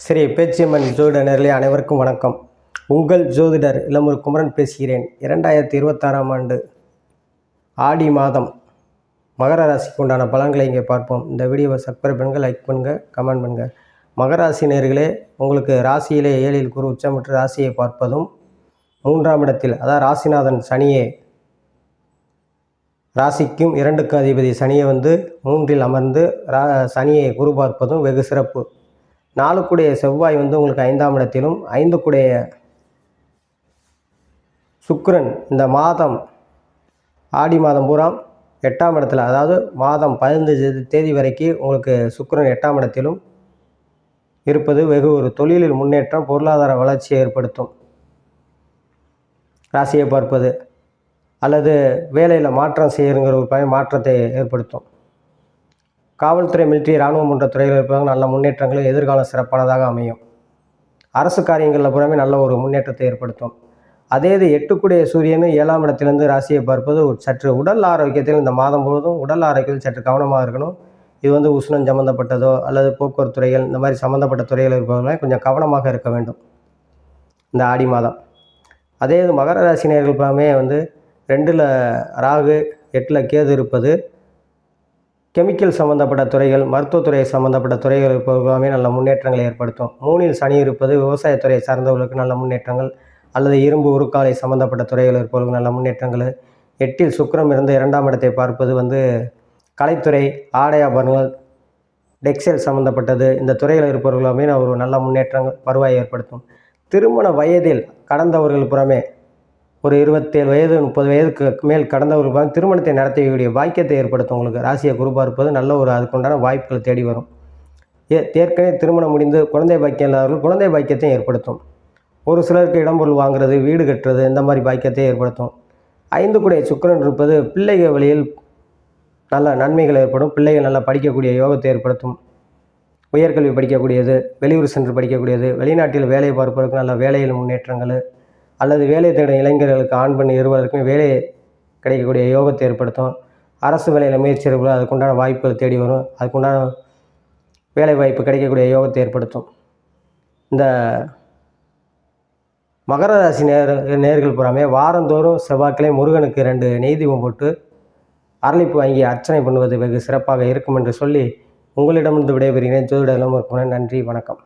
ஸ்ரீ பேச்சியம்மன் ஜோதிட நேயர்களே அனைவருக்கும் வணக்கம். உங்கள் ஜோதிடர் இளமூர் குமரன் பேசுகிறேன். 2026ஆம் ஆண்டு ஆடி மாதம் மகர ராசிக்கு உண்டான பலன்களை இங்கே பார்ப்போம். இந்த வீடியோவை சப்ஸ்கிரைப் பண்ணுங்கள், லைக் பண்ணுங்கள், கமெண்ட் பண்ணுங்கள். மகர ராசி நேயர்களே, உங்களுக்கு ராசியிலே 7இல் குரு உச்சமற்ற ராசியை பார்ப்பதும் 3ஆம் இடத்தில், அதாவது ராசிநாதன் சனியே, ராசிக்கும் 2க்கும் அதிபதி சனியை 3இல் அமர்ந்து சனியை குரு பார்ப்பதும் வெகு சிறப்பு. 4க்குடைய செவ்வாய் உங்களுக்கு 5ஆம் இடத்திலும், 5க்குடைய சுக்கிரன் இந்த மாதம் ஆடி மாதம் பூரா 8ஆம் இடத்துல, அதாவது மாதம் 15 தேதி வரைக்கும் உங்களுக்கு சுக்கிரன் 8ஆம் இடத்திலும் இருப்பது வெகு ஒரு தொழிலில் முன்னேற்றம், பொருளாதார வளர்ச்சியை ஏற்படுத்தும். ராசியை பார்ப்பது அல்லது வேலையில் மாற்றம் செய்யுங்கிற ஒரு மாற்றத்தை ஏற்படுத்தும். காவல்துறை, மிலிட்ரி, இராணுவம் போன்ற துறையில் இருப்பவங்க நல்ல முன்னேற்றங்களும் எதிர்காலம் சிறப்பானதாக அமையும். அரசு காரியங்களில் புறமே நல்ல ஒரு முன்னேற்றத்தை ஏற்படுத்தும். அதே இது 8க்குடைய சூரியன் 7ஆம் இடத்திலிருந்து ராசியை பார்ப்பது சற்று உடல் ஆரோக்கியத்தில் இந்த மாதம் முழுவதும் உடல் ஆரோக்கியத்தில் சற்று கவனமாக இருக்கணும். இது உஷ்ணம் சம்மந்தப்பட்டதோ அல்லது போக்குவரத்து துறைகள் இந்த மாதிரி சம்மந்தப்பட்ட துறைகள் இருப்பவர்களே கொஞ்சம் கவனமாக இருக்க வேண்டும் இந்த ஆடி மாதம். அதே இது மகர ராசி நேயர்கள் புறமே 2ல் ராகு, 8ல் கேது இருப்பது கெமிக்கல் சம்மந்தப்பட்ட துறைகள், மருத்துவத்துறை சம்மந்தப்பட்ட துறைகள் இருப்பவர்களுமே நல்ல முன்னேற்றங்களை ஏற்படுத்தும். 3இல் சனி இருப்பது விவசாயத்துறையை சார்ந்தவர்களுக்கு நல்ல முன்னேற்றங்கள், அல்லது இரும்பு உருக்காலை சம்மந்தப்பட்ட துறைகள் இருப்பவர்களுக்கு நல்ல முன்னேற்றங்கள். 8இல் சுக்கிரம் இருந்து 2ஆம் இடத்தை பார்ப்பது கலைத்துறை, ஆடை ஆபரணங்கள், டெக்ஸ்டைல் சம்மந்தப்பட்டது இந்த துறையில் இருப்பவர்களுமே ஒரு நல்ல முன்னேற்றங்கள் வருவாயை ஏற்படுத்தும். திருமண வயதில் கடந்தவர்கள் புறமே ஒரு 27 வயது 30 வயதுக்கு மேல் கடந்தவர்கள் திருமணத்தை நடத்தக்கூடிய பாக்கியத்தை ஏற்படுத்தும். உங்களுக்கு ராசியை குரு பார்ப்பது நல்ல ஒரு அதுக்குண்டான வாய்ப்புகள் தேடி வரும். ஏற்கனவே திருமணம் முடிந்து குழந்தை பாக்கியம் இல்லாதவர்கள் குழந்தை பாக்கியத்தையும் ஏற்படுத்தும். ஒரு சிலருக்கு இடம்பொருள் வாங்குறது, வீடு கட்டுறது இந்த மாதிரி பாக்கியத்தை ஏற்படுத்தும். 5க்குடைய சுக்கிரன் இருப்பது பிள்ளைகள் வழியில் நல்ல நன்மைகள் ஏற்படும். பிள்ளைகள் நல்லா படிக்கக்கூடிய யோகத்தை ஏற்படுத்தும். உயர்கல்வி படிக்கக்கூடியது, வெளியூர் சென்று படிக்கக்கூடியது, வெளிநாட்டில் வேலை பார்ப்பதற்கு நல்ல வேலையில் முன்னேற்றங்கள், அல்லது வேலை தேடும் இளைஞர்களுக்கு ஆண் பெண் இருவருக்கும் வேலை கிடைக்கக்கூடிய யோகத்தை ஏற்படுத்தும். அரசு வேலையில் முயற்சி எடுக்கக்கூடாது, அதுக்குண்டான வாய்ப்புகள் தேடி வரும். அதுக்குண்டான வேலை வாய்ப்பு கிடைக்கக்கூடிய யோகத்தை ஏற்படுத்தும். இந்த மகர ராசி நேர்கள் புறாமே வாரந்தோறும் செவ்வாய்க்கிழமை முருகனுக்கு 2 நெய் தீபம் போட்டு அரளிப்பு வாங்கி அர்ச்சனை பண்ணுவது வெகு சிறப்பாக இருக்கும் என்று சொல்லி உங்களிடமிருந்து விடைபெறுகிறேன். ஜோதிட இளமூர் குமரன். நன்றி, வணக்கம்.